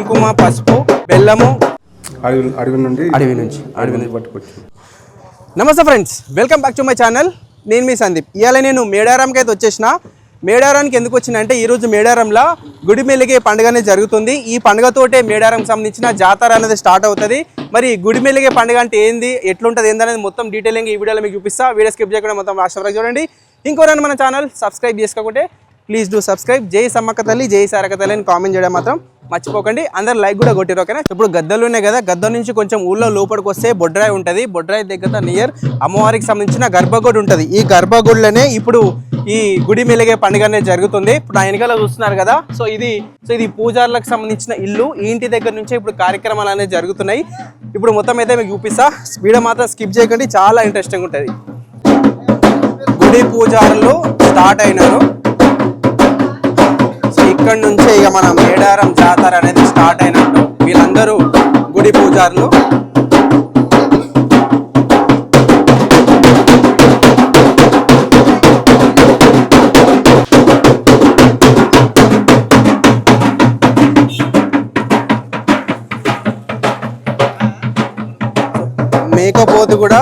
కుంకుమ, పసుపు, బెల్లము అడవి నుంచి పట్టుకొచ్చి. నమస్తే friends, welcome back to my channel. నేను మీ సందీప్. ఇవాళ నేను మేడారంకి అయితే వచ్చేసిన. మేడారానికి ఎందుకు వచ్చిందంటే ఈరోజు మేడారంలో గుడిమెలిగే పండుగ అనేది జరుగుతుంది. ఈ పండుగతోటే మేడారంకి సంబంధించిన జాతర అనేది స్టార్ట్ అవుతుంది. మరి గుడిమెలిగే పండుగ అంటే ఏంది, ఎట్లుంటుంది ఏందనేది మొత్తం డీటెయిలింగ్ ఈ వీడియోలో మీకు చూపిస్తా. వీడియో స్కిప్ చేయకుండా మొత్తం లాస్ట్ వరకు చూడండి. ఇంకోరైనా మన ఛానల్ సబ్స్క్రైబ్ చేసుకోకుంటే ప్లీజ్ డూ సబ్స్క్రైబ్. జై సమ్మక్క తల్లి, జై సారక్క తల్లి అని కామెంట్ చేయడం మాత్రం మర్చిపోకండి. అందరు లైక్ కూడా కొట్టిరు, ఓకేనా? ఇప్పుడు గద్దలు ఉన్నాయి కదా, గద్ద నుంచి కొంచెం ఊళ్ళో లోపలికి వస్తే బొడ్రాయి ఉంటుంది. బొడ్రాయి దగ్గర నియర్ అమ్మవారికి సంబంధించిన గర్భగుడి ఉంటుంది. ఈ గర్భగుడిలోనే ఇప్పుడు ఈ గుడి మెలిగే పండుగ అనేది జరుగుతుంది. ఇప్పుడు నా వెనకాల చూస్తున్నారు కదా, సో ఇది పూజారులకు సంబంధించిన ఇల్లు. ఈ ఇంటి దగ్గర నుంచే ఇప్పుడు కార్యక్రమాలు అనేవి జరుగుతున్నాయి. ఇప్పుడు మొత్తం అయితే మీకు చూపిస్తా. వీడియో మాత్రం స్కిప్ చేయకండి, చాలా ఇంట్రెస్టింగ్ ఉంటుంది. గుడి పూజారులు స్టార్ట్ అయినారు. ఇక్కడ నుంచే ఇక మన మేడారం జాతర అనేది స్టార్ట్ అయినట్టు. వీళ్ళందరూ గుడి పూజారులు. మేకపోతు కూడా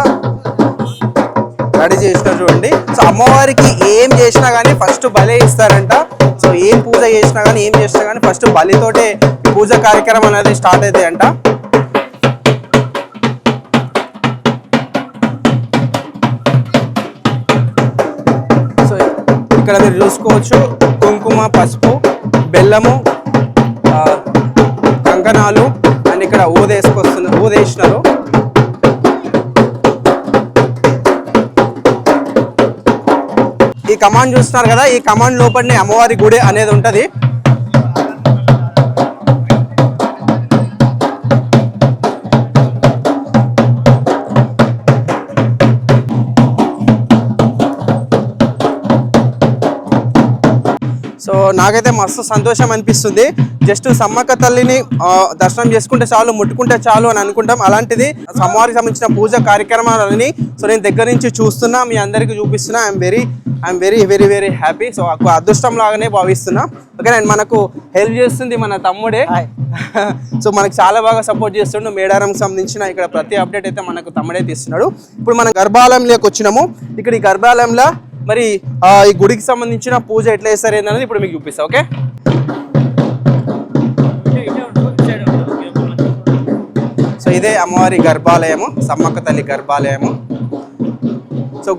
రెడీ చేసిన చూడండి. సో అమ్మవారికి ఏం చేసినా కానీ ఫస్ట్ బలే ఇస్తారంట. సో ఏం పూజ చేసినా కానీ ఏం చేసినా కానీ ఫస్ట్ బలితోటే పూజ కార్యక్రమం అనేది స్టార్ట్ అవుతాయి అంట. సో ఇక్కడ మీరు చూసుకోవచ్చు, కుంకుమ, పసుపు, బెల్లము, కంకణాలు అండ్ ఇక్కడ ఊదేసినారు. ఈ కమాండ్ చూస్తున్నారు కదా, ఈ కమాండ్ లోపలనే అమ్మవారి గుడి అనేది ఉంటది. సో నాకైతే మస్తు సంతోషం అనిపిస్తుంది. జస్ట్ సమ్మక్క తల్లిని దర్శనం చేసుకుంటే చాలు, ముట్టుకుంటే చాలు అని అనుకుంటాం. అలాంటిది అమ్మవారికి సంబంధించిన పూజ కార్యక్రమాలని సో నేను దగ్గర నుంచి చూస్తున్నా, మీ అందరికీ చూపిస్తున్నా. I'm very very very happy. So అదృష్టం లాగానే భావిస్తున్నా. ఓకే, అండ్ మనకు హెల్ప్ చేస్తుంది మన తమ్ముడే. సో మనకు చాలా బాగా సపోర్ట్ చేస్తుండు. మేడారంకి సంబంధించిన ఇక్కడ ప్రతి అప్డేట్ అయితే మనకు తమ్ముడే తీస్తున్నాడు. ఇప్పుడు మన గర్భాలయంలోకి వచ్చినాము. ఇక్కడ ఈ గర్భాలయంలో మరి ఈ గుడికి సంబంధించిన పూజ ఎట్లా చేస్తారు ఏంటనేది ఇప్పుడు మీకు చూపిస్తా. ఓకే, సో ఇదే అమ్మవారి గర్భాలయము, సమ్మక్క తల్లి గర్భాలయము. సో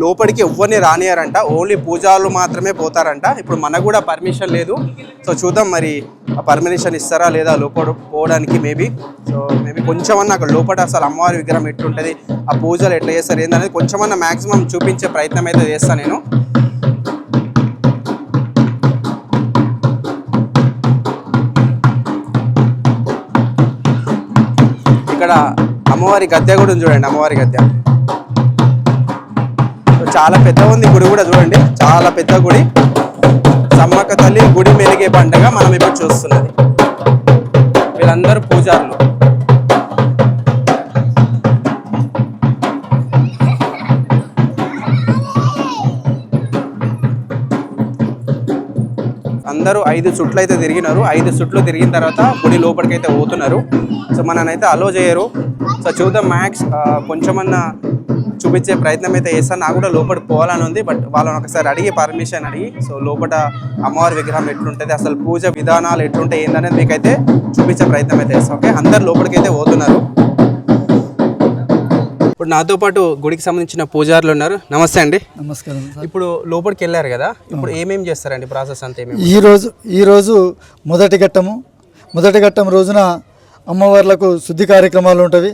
లోపలికి ఎవరిని రానియారంట, ఓన్లీ పూజారులు మాత్రమే పోతారంట. ఇప్పుడు మనకు కూడా పర్మిషన్ లేదు. సో చూద్దాం మరి పర్మిషన్ ఇస్తారా లేదా లోపల పోవడానికి. మేబీ కొంచెమన్నా అక్కడ లోపల అసలు అమ్మవారి విగ్రహం ఎట్లుంటుంది, ఆ పూజలు ఎట్లా చేస్తారు ఏందనేది కొంచెమన్నా మ్యాక్సిమం చూపించే ప్రయత్నం అయితే చేస్తాను నేను. ఇక్కడ అమ్మవారి గద్దె కూడా చూడండి, అమ్మవారి గద్దె చాలా పెద్ద ఉంది. గుడి కూడా చూడండి, చాలా పెద్ద గుడి. సమ్మక్క తల్లి గుడి మెలిగే పండుగ మనం ఇప్పుడు చూస్తున్నది. వీళ్ళందరూ పూజారులు. అందరూ 5 చుట్లు అయితే తిరిగినారు. 5 చుట్లు తిరిగిన తర్వాత గుడి లోపలికైతే పోతున్నారు. సో మననైతే అలో చేయరు. సో చూద్దాం, మ్యాక్స్ కొంచెమన్నా చూపించే ప్రయత్నం అయితే చేస్తాను. నాకు కూడా లోపలికి పోవాలని ఉంది, బట్ వాళ్ళని ఒకసారి అడిగి పర్మిషన్ అడిగి సో లోపల అమ్మవారి విగ్రహం ఎట్లుంటుంది, అసలు పూజ విధానాలు ఎట్లుంటాయి ఏందనేది మీకైతే చూపించే ప్రయత్నం అయితే చేస్తాం. ఓకే, అందరు లోపలికైతే పోతున్నారు. ఇప్పుడు నాతో పాటు గుడికి సంబంధించిన పూజారులు ఉన్నారు. నమస్తే అండి. నమస్కారం. ఇప్పుడు లోపలికి వెళ్ళారు కదా, ఇప్పుడు ఏమేమి చేస్తారండి ప్రాసెస్ అంతా? ఈరోజు మొదటి ఘట్టం రోజున అమ్మవార్లకు శుద్ధి కార్యక్రమాలు ఉంటవి.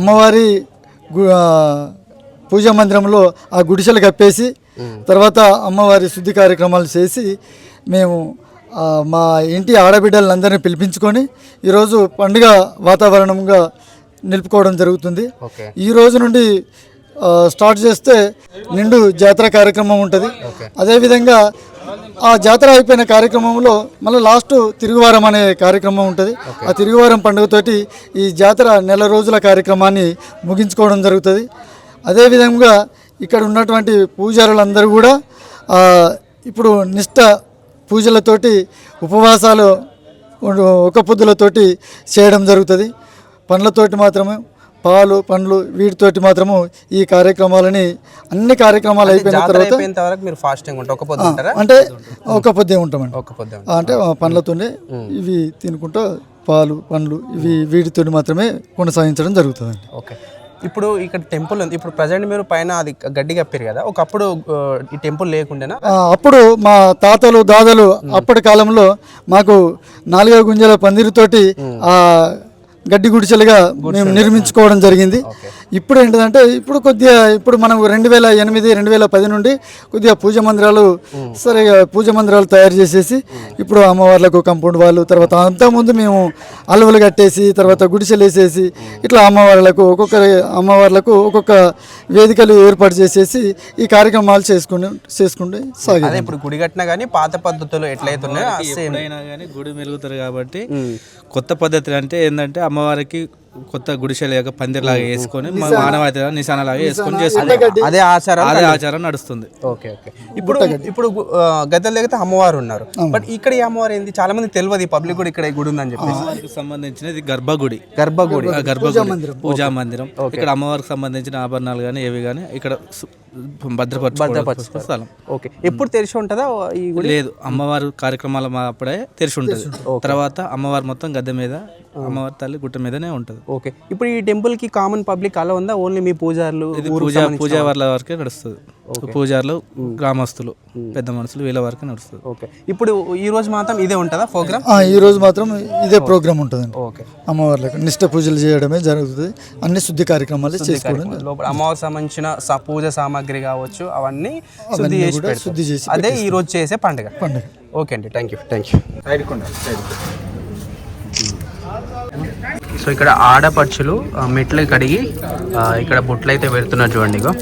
అమ్మవారి పూజా మందిరంలో ఆ గుడిసెలు కప్పేసి తర్వాత అమ్మవారి శుద్ధి కార్యక్రమాలు చేసి మేము మా ఇంటి ఆడబిడ్డలందరినీ పిలిపించుకొని ఈరోజు పండుగ వాతావరణంగా నిలుపుకోవడం జరుగుతుంది. ఈ రోజు నుండి స్టార్ట్ చేస్తే నిండు జాతర కార్యక్రమం ఉంటుంది. అదేవిధంగా ఆ జాతర అయిపోయిన కార్యక్రమంలో మళ్ళీ లాస్ట్ తిరుగువారం అనే కార్యక్రమం ఉంటుంది. ఆ తిరుగువారం పండుగతోటి ఈ జాతర నెల రోజుల కార్యక్రమాన్ని ముగించుకోవడం జరుగుతుంది. అదేవిధంగా ఇక్కడ ఉన్నటువంటి పూజారులందరూ కూడా ఇప్పుడు నిష్ఠ పూజలతోటి ఉపవాసాలు ఒక పొద్దులతోటి చేయడం జరుగుతుంది. పండ్లతోటి మాత్రమే, పాలు పండ్లు వీటితోటి మాత్రము ఈ కార్యక్రమాలని అన్ని కార్యక్రమాలు అయిపోయిన తర్వాత వరకు మీరు ఫాస్టింగ్ ఉంటారు, ఒక పొద్దు ఉంటారా? అంటే ఒక పొద్దే ఉంటామండి. ఒక పొద్దు అంటే పండ్లతోనే ఇవి తినుకుంటా పాలు పండ్లు వీటితోటి మాత్రమే కొనసాగించడం జరుగుతుందండి. ఓకే. ఇప్పుడు ఇక్కడ టెంపుల్ ఉంది, ఇప్పుడు ప్రజెంట్ మీరు పైన అది గడ్డి కప్పారు కదా, ఒకప్పుడు ఈ టెంపుల్ లేకుండేనా? అప్పుడు మా తాతలు దాదాలు అప్పటి కాలంలో మాకు 4 గుంజల పందిరితోటి ఆ గడ్డి గుడిసెలుగా మేము నిర్మించుకోవడం జరిగింది. ఇప్పుడు ఏంటంటే ఇప్పుడు మనం 2008 2010 నుండి కొద్దిగా పూజ మందిరాలు తయారు చేసేసి ఇప్పుడు అమ్మవార్లకు కంపౌండ్ వాళ్ళు, తర్వాత అంతకుముందు మేము అలవులు కట్టేసి తర్వాత గుడిసెలు వేసేసి ఇట్లా అమ్మవార్లకు ఒక్కొక్క వేదికలు ఏర్పాటు చేసేసి ఈ కార్యక్రమాలు చేసుకుంటే సాగే. ఇప్పుడు గుడి కట్టినా కానీ పాత పద్ధతులు ఎట్లయితున్నాయో ఎప్పుడైనా కానీ గుడి మెరుగుతారు కాబట్టి కొత్త పద్ధతులు అంటే ఏంటంటే అమ్మవారికి కొత్త గుడిసెలు పందిర్లాగా వేసుకొని మానవాళి నిశానలాగా వేసుకొని చేసుకుంటాం. అదే ఆచారం నడుస్తుంది. ఓకే. ఇప్పుడు గద్దెల దగ్గర అమ్మవారు ఉన్నారు, బట్ ఇక్కడ ఈ అమ్మవారు ఏంది చాలా మంది తెలియదు, పబ్లిక్ కూడా ఇక్కడ గుడి ఉందని చెప్పేసి. అమ్మవారికి సంబంధించినది గర్భగుడి పూజా మందిరం. ఇక్కడ అమ్మవారికి సంబంధించిన ఆభరణాలు కానీ ఏవి కానీ ఇక్కడ భద్రపరచు స్థలం. ఓకే. ఎప్పుడు తెరిచి ఉంటుందా ఈ గుడి? లేదు, అమ్మవారు కార్యక్రమాలు అప్పుడే తెరిచి ఉంటుంది. తర్వాత అమ్మవారు మొత్తం గద్దె మీద, అమ్మవారి తల్లి గుట్ట మీదనే ఉంటుంది. ఓకే. ఇప్పుడు ఈ టెంపుల్ కి కామన్ పబ్లిక్ అలా ఉందా? ఓన్లీ మీ పూజారులు పూజా వాళ్ళ వరకే నడుస్తుంది. పూజారులు గ్రామస్తులు పెద్ద మనుషులు వీళ్ళ వరకే నడుస్తుంది. ఓకే. ఇప్పుడు ఈ రోజు మాత్రం ఇదే ఉంటుందా ప్రోగ్రామ్? ఈ రోజు మాత్రం ఇదే ప్రోగ్రామ్ ఉంటుందండి. ఓకే. అమ్మవార్లకు నిష్ఠ పూజలు చేయడమే జరుగుతుంది. అన్ని శుద్ధి కార్యక్రమాలు చేసుకోవడం, అమ్మవారికి సంబంధించిన పూజ సామాగ్రి కావచ్చు అవన్నీ శుద్ధి చేసి అదే ఈ రోజు చేసే పండుగ. ఓకే అండి, థ్యాంక్ యూ. సో ఇక్కడ ఆడపడుచులు మెట్లు కడిగి ఇక్కడ బొట్లు అయితే పెడుతున్నారు చూడండి. ఇగో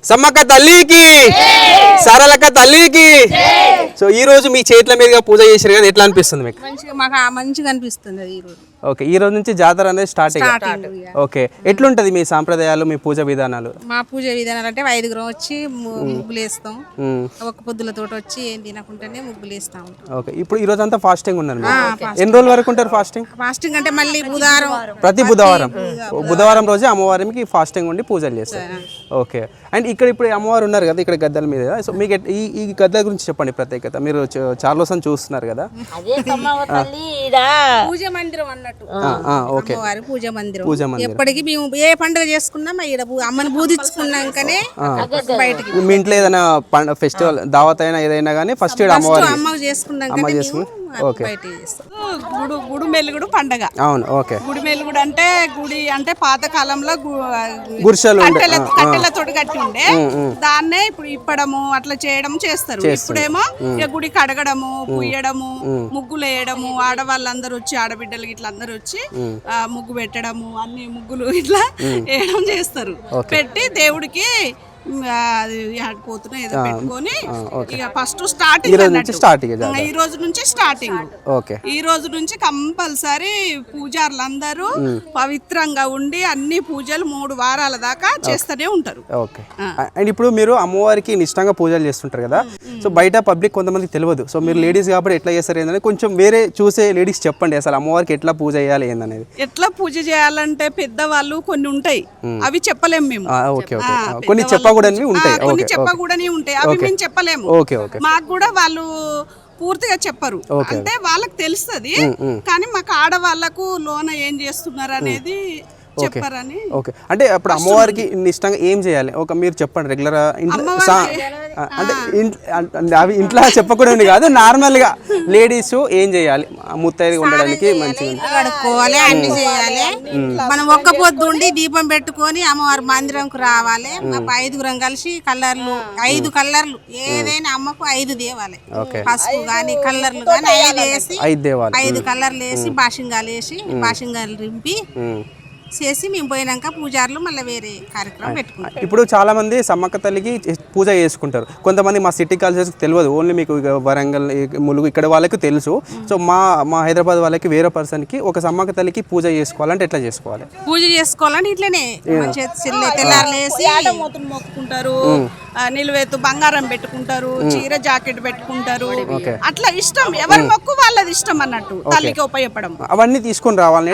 సమ్మక్క తల్లికి, సరళక్క తల్లికి. సో ఈ రోజు మీ చేతుల మీదుగా పూజ చేశారు కదా, ఎట్లా అనిపిస్తుంది మీకు? మంచిగా అనిపిస్తుంది ఈ రోజు. ఓకే. ఈ రోజు నుంచి జాతర అనేది స్టార్ట్. ఓకే. ఎట్లుంటది మీ సాంప్రదాయాలు, మీ పూజ విధానాలు? మా పూజ విధానాలు అంటే 5 వచ్చి ముగ్గులు వేస్తాం, ఒక పొద్దులతో వచ్చి ఏం తినకుండానే ముగ్గులు వేస్తా ఉంటాం. ఓకే. ఇప్పుడు ఈ రోజు అంతా ఫాస్టింగ్ ఉన్నారు. ఎన్ని రోజుల వరకు ఉంటారు ఫాస్టింగ్? ఫాస్టింగ్ అంటే మళ్ళీ బుధవారం, ప్రతి బుధవారం రోజే అమ్మవారికి ఫాస్టింగ్ ఉండి పూజలు చేస్తారు. ఓకే. అండ్ ఇక్కడ ఇప్పుడు అమ్మవారు ఉన్నారు కదా ఇక్కడ గద్దెల మీద, సో మీకు ఈ గద్దెల గురించి చెప్పండి ప్రత్యేకత. మీరు చాలా రోజులు చూస్తున్నారు కదా. పూజ మందిరం అన్నట్టు. ఓకే. పూజ మందిరం ఎప్పటికీ మేము ఏ పండుగ చేసుకున్నాం అమ్మని పూజించుకున్నాకనే బయటకి. మీ ఇంట్లో ఏదైనా ఫెస్టివల్ దావత్ అయినా ఏదైనా కానీ ఫస్ట్ అమ్మవారు అమ్మ చేసుకున్నాం బయట చేస్తాం. గుడి మెలుగుడు పండగ. అవును, ఓకే. గుడి మెలుగుడు అంటే గుడి అంటే పాత కాలంలో గుడిసెలు కట్టెలతోటి కట్టి ఉండే దాన్నే ఇప్పుడు ఇప్పడము అట్లా చేయడం చేస్తారు. ఇప్పుడేమో ఇక గుడి కడగడము, పుయ్యడము, ముగ్గులు వేయడము, ఆడవాళ్ళందరూ వచ్చి ఆడబిడ్డలు ఇట్లా అందరూ వచ్చి ముగ్గు పెట్టడము, అన్ని ముగ్గులు ఇట్లా వేయడం చేస్తారు. పెట్టి దేవుడికి పోతున్నా ఏదో పెట్టుకొని ఇక ఫస్ట్ స్టార్టింగ్ ఈ రోజు నుంచి స్టార్టింగ్. ఈ రోజు నుంచి కంపల్సరీ పూజారులందరూ పవిత్రంగా ఉండి అన్ని పూజలు 3 వారాల దాకా చేస్తూనే ఉంటారు. అండ్ ఇప్పుడు మీరు అమ్మవారికి నిష్టంగా పూజలు చేస్తుంటారు కదా, సో బయట పబ్లిక్ కొంతమంది తెలియదు. సో మీరు లేడీస్ కాబట్టి ఎట్లా చేస్తారు ఏంటనే కొంచెం వేరే చూసే లేడీస్ చెప్పండి, అసలు అమ్మవారికి ఎట్లా పూజ చేయాలి ఏందనేది. ఎట్లా పూజ చేయాలంటే పెద్దవాళ్ళు కొన్ని ఉంటాయి, అవి చెప్పలేము మేము. కొన్ని కొన్ని చెప్పకూడని ఉంటాయి, అవి మేము చెప్పలేము. మాకు కూడా వాళ్ళు పూర్తిగా చెప్పరు, అంటే వాళ్ళకి తెలుస్తుంది కానీ మాకు ఆడవాళ్ళకు లోన ఏం చేస్తున్నారు అనేది చెప్పారని. ఓకే, అంటే అప్పుడు అమ్మవారికి ఇష్టంగా ఏం చేయాలి మీరు చెప్పండి. రెగ్యులర్ అంటే అవి ఇంట్లో చెప్పకూడదు కాదు, నార్మల్ గా లేడీస్ ఏం చేయాలి ముత్తైదుగా ఉండడానికి? మంచిగా కడుక్కోవాలి, అన్ని చేయాలి. మనం ఒక్క పొద్దు ఉండి దీపం పెట్టుకొని అమ్మవారి మందిరంకు రావాలి. 5 కలిసి కలర్లు 5 కలర్లు ఏదైనా అమ్మకు 5 దేవాలి. పసుపు గాని కలర్లు గాని 5 వేసి 5 కలర్లు వేసి బాషింగాలు వేసి బాషింగాలు రింపి చేసి మేము పోయినాక పూజారులు మళ్ళీ వేరే కార్యక్రమం పెట్టుకుంటారు. ఇప్పుడు చాలా మంది సమ్మక్క తల్లికి పూజ చేసుకుంటారు. కొంతమంది మా సిటీ కల్చర్స్ తెలియదు, ఓన్లీ మీకు వరంగల్ ములుగు ఇక్కడ వాళ్ళకి తెలుసు. సో మా హైదరాబాద్ వాళ్ళకి వేరే పర్సన్కి ఒక సమ్మక్క తల్లికి పూజ చేసుకోవాలంటే ఎట్లా చేసుకోవాలి? పూజ చేసుకోవాలంటే ఇట్లనే తెల్లారులు వేసి మొక్కుకుంటారు, నిలువెత్తు బంగారం పెట్టుకుంటారు, చీర జాకెట్ పెట్టుకుంటారు. అట్లా ఇష్టం, ఎవరి మొక్కు వాళ్ళది ఇష్టం అన్నట్టు. తల్లికి ఉపయోగపడం అవన్నీ తీసుకొని రావాలి,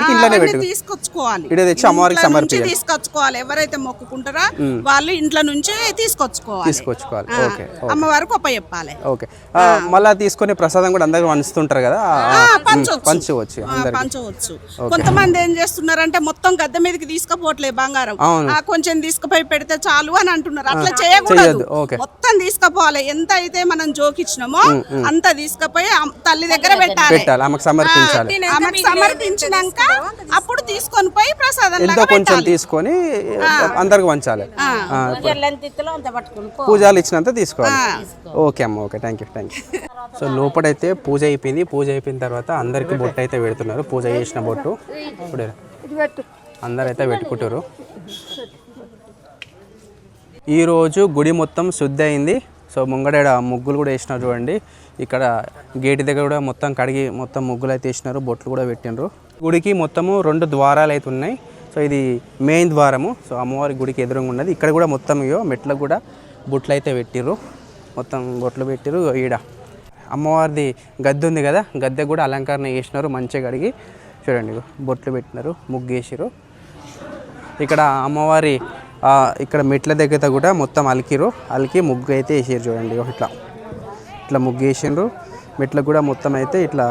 తీసుకొచ్చుకోవాలి, తీసుకొచ్చుకోవాలి. ఎవరైతే మొక్కుకుంటారో వాళ్ళు ఇంట్లో నుంచి తీసుకొచ్చుకోవాలి. అమ్మవారికి ఉపయోగపాలి. ఓకే, మళ్ళీ తీసుకునే ప్రసాదం కూడా అందరూ పంచుతుంటారు కదా, పంచవచ్చు. కొంతమంది ఏం చేస్తున్నారంటే మొత్తం గద్దె మీదకి తీసుకుపోవట్లేదు బంగారం, కొంచెం తీసుకుపోయి పెడితే చాలు అని అంటున్నారు. అట్లా చేయకూడదు, మొత్తం తీసుకుపోవాలి. ఎంత అయితే మనం జోకిచ్చినామో అంత తీసుకుపోయి తల్లి దగ్గర పెట్టాలి, ఆమెకు సమర్పించినాక అప్పుడు తీసుకొని పోయి ప్రసాదం కొంచెం తీసుకొని అందరికి పంచాలి. పూజలు ఇచ్చినంత తీసుకోవాలి. ఓకే అమ్మ, ఓకే, థ్యాంక్ యూ. సో లోపలైతే పూజ అయిపోయింది. పూజ అయిపోయిన తర్వాత అందరికి బొట్టు అయితే పెడుతున్నారు. పూజ చేసిన బొట్టు ఇప్పుడు అందరైతే పెట్టుకుంటారు. ఈరోజు గుడి మొత్తం శుద్ధి అయింది. సో ముంగడ ముగ్గులు కూడా వేసినారు చూడండి. ఇక్కడ గేట్ దగ్గర కూడా మొత్తం కడిగి మొత్తం ముగ్గులు అయితే వేసినారు, బొట్లు కూడా పెట్టినారు. గుడికి మొత్తము 2 ద్వారాలు అయితే ఉన్నాయి. సో ఇది మెయిన్ ద్వారము. సో అమ్మవారి గుడికి ఎదురుగా ఉన్నది. ఇక్కడ కూడా మొత్తం మెట్లకు కూడా బొట్లు అయితే పెట్టిర్రు, మొత్తం బొట్లు పెట్టిర్రు. ఈడ అమ్మవారిది గద్దె ఉంది కదా, గద్దె కూడా అలంకరణ చేసినారు, మంచిగా కడిగి చూడండి బొట్లు పెట్టినారు, ముగ్గు వేసిరు. ఇక్కడ అమ్మవారి ఇక్కడ మెట్ల దగ్గర కూడా మొత్తం అలికి ముగ్గు అయితే వేసారు చూడండి. ఇట్లా ముగ్గు వేసిండ్రు. మెట్లకు కూడా మొత్తం అయితే ఇట్లా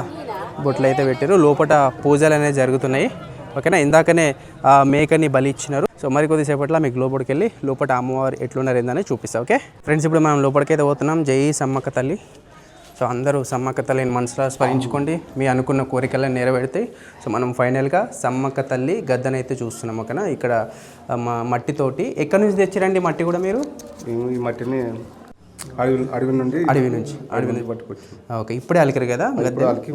బొట్లు అయితే పెట్టారు. లోపల పూజలు అనేవి జరుగుతున్నాయి. ఓకేనా, ఇందాకనే మేకని బలి ఇచ్చినారు. సో మరి కొద్దిసేపట్లో మీకు లోపలికి వెళ్ళి లోపల అమ్మవారు ఎట్లున్నారు ఏందని చూపిస్తాం. ఓకే ఫ్రెండ్స్, ఇప్పుడు మనం లోపలికైతే పోతున్నాం. జై సమ్మక్క తల్లి. సో అందరూ సమ్మక్క తల్లిని మనసులో స్మరించుకోండి, మీ అనుకున్న కోరికలను నెరవేరుతాయి. సో మనం ఫైనల్గా సమ్మక్క తల్లి గద్దనైతే చూస్తున్నాం. ఓకేనా, ఇక్కడ మట్టితోటి ఎక్కడి నుంచి తెచ్చారండి మట్టి కూడా మీరు? ఈ మట్టిని అడవి నుంచి పట్టుకొచ్చి. ఓకే, ఇప్పుడే అలికరు కదా గద్దె? అలికి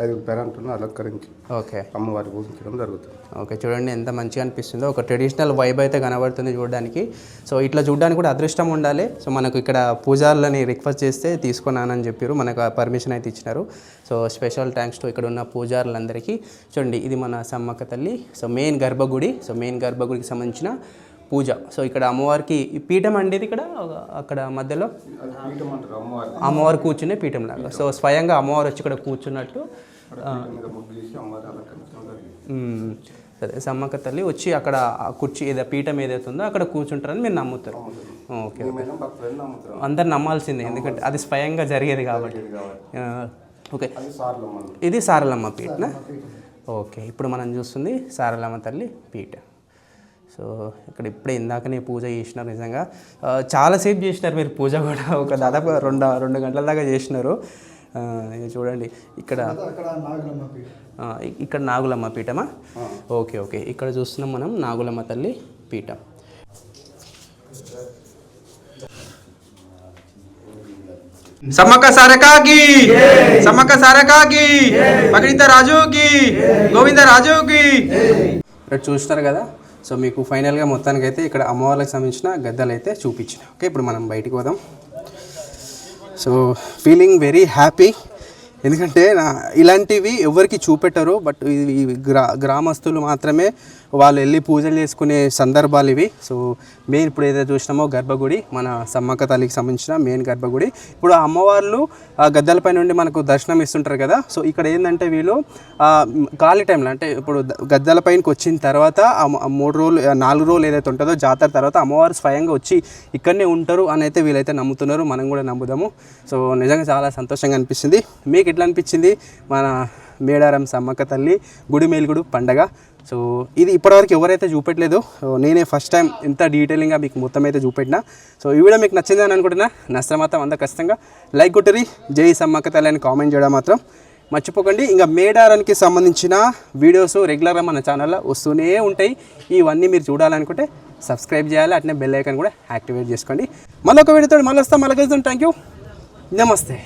5 పేరంటున్నా అలంకరించి ఓకే అమ్మవారి పూజించడం జరుగుతుంది. ఓకే, చూడండి ఎంత మంచిగా అనిపిస్తుందో. ఒక ట్రెడిషనల్ వైబ్ అయితే కనబడుతుంది చూడడానికి. సో ఇట్లా చూడడానికి కూడా అదృష్టం ఉండాలి. సో మనకు ఇక్కడ పూజారులని రిక్వెస్ట్ చేస్తే తీసుకున్నానని చెప్పారు, మనకు పర్మిషన్ అయితే ఇచ్చినారు. సో స్పెషల్ థ్యాంక్స్ టు ఇక్కడ ఉన్న పూజారులందరికీ. చూడండి ఇది మన సమ్మక్క తల్లి. సో మెయిన్ గర్భగుడి. సో మెయిన్ గర్భగుడికి సంబంధించిన పూజ. సో ఇక్కడ అమ్మవారికి పీఠం అండి, ఇక్కడ అక్కడ మధ్యలో అమ్మవారు కూర్చునే పీఠం లాగా. సో స్వయంగా అమ్మవారు వచ్చి ఇక్కడ కూర్చున్నట్టు సమ్మక్క తల్లి వచ్చి అక్కడ కుర్చీ ఏదో పీఠం ఏదైతే ఉందో అక్కడ కూర్చుంటారని మీరు నమ్ముతారు. ఓకే, అందరు నమ్మాల్సిందే, ఎందుకంటే అది స్వయంగా జరిగేది కాబట్టి. ఓకే, ఇది సారలమ్మ పీఠనా? ఓకే, ఇప్పుడు మనం చూస్తుంది సారలమ్మ తల్లి పీఠ. సో ఇక్కడ ఇప్పుడే ఇందాకనే పూజ చేసినారు. నిజంగా చాలాసేపు చేసినారు మీరు పూజ కూడా, ఒక దాదాపు 2 గంటల దాకా చేసినారు. ఇది చూడండి ఇక్కడ ఇక్కడ నాగులమ్మ పీఠమా? ఓకే ఓకే, ఇక్కడ చూస్తున్నాం మనం నాగులమ్మ తల్లి పీఠం. సమ్మక్క సారకాకి, సమ్మక్క సారకాకి, పకడిత రాజుకి, గోవింద రాజుకి. ఇక్కడ చూస్తారు కదా. సో మీకు ఫైనల్గా మొత్తానికైతే ఇక్కడ అమ్మవార్లకు సంబంధించిన గద్దలు అయితే చూపించిన. ఓకే, ఇప్పుడు మనం బయటికి పోదాం. సో ఫీలింగ్ వెరీ హ్యాపీ, ఎందుకంటే ఇలాంటివి ఎవరికి చూపెట్టరు, బట్ ఈ గ్రామస్తులు మాత్రమే వాళ్ళు వెళ్ళి పూజలు చేసుకునే సందర్భాలు ఇవి. సో మెయిన్ ఇప్పుడు ఏదైతే చూసినామో గర్భగుడి, మన సమ్మక్క తల్లికి సంబంధించిన మెయిన్ గర్భగుడి. ఇప్పుడు ఆ అమ్మవార్లు ఆ గద్దలపై నుండి మనకు దర్శనం ఇస్తుంటారు కదా. సో ఇక్కడ ఏంటంటే వీళ్ళు ఖాళీ టైంలో, అంటే ఇప్పుడు గద్దలపైనకి వచ్చిన తర్వాత 3 రోజులు 4 రోజులు ఏదైతే ఉంటుందో జాతర తర్వాత అమ్మవారు స్వయంగా వచ్చి ఇక్కడనే ఉంటారు అని అయితే వీళ్ళైతే నమ్ముతున్నారు, మనం కూడా నమ్ముదాము. సో నిజంగా చాలా సంతోషంగా అనిపిస్తుంది. మీకు ఎట్లా అనిపించింది మన మేడారం సమ్మక్క తల్లి గుడి మేలుగుడు పండగ? సో ఇది ఇప్పటివరకు ఎవరైతే చూపెట్టలేదు, నేనే ఫస్ట్ టైం ఇంత డీటెయిలింగ్గా మీకు మొత్తం అయితే చూపెట్టినా. సో ఈ వీడియో మీకు నచ్చిందని అనుకుంటున్నా. నష్టం మాత్రం అంత ఖచ్చితంగా లైక్ కొట్టరి, జై సమ్మక్క తల్లి అని కామెంట్ చేయడం మాత్రం మర్చిపోకండి. ఇంకా మేడారానికి సంబంధించిన వీడియోస్ రెగ్యులర్గా మన ఛానల్లో వస్తూనే ఉంటాయి. ఇవన్నీ మీరు చూడాలనుకుంటే సబ్స్క్రైబ్ చేయాలి, అట్నే బెల్ ఐకాన్ కూడా యాక్టివేట్ చేసుకోండి. మళ్ళీ ఒక వీడియోతో మళ్ళీ వస్తాం, మళ్ళీ కలుద్దాం. థ్యాంక్ యూ, నమస్తే.